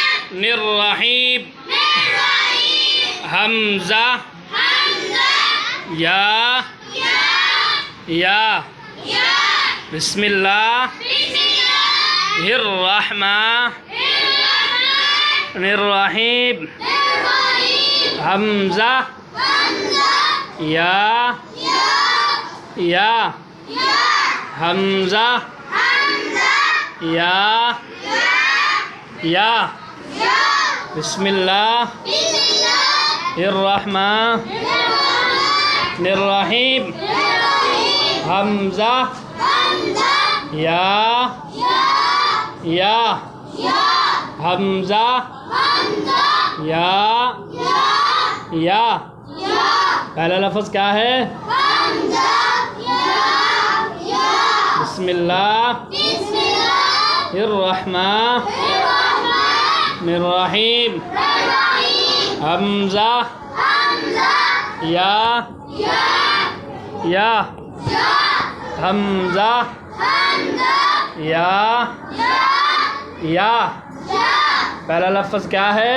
बिस्मिल्लाहिर्रहमानिर्रहीम हमजा या बिस्मिल्लाहिर्रहमानिर्रहीम हमजा या हमजा या बिस्मिल्लाहिर्रहमानिर्रहीम हमजा या हमजा या पहला लफ्ज़ क्या है? बिस्मिल्लाहिर्रहमानिर्रहीम हमजा या हमजा या पहला लफ्ज़ क्या है?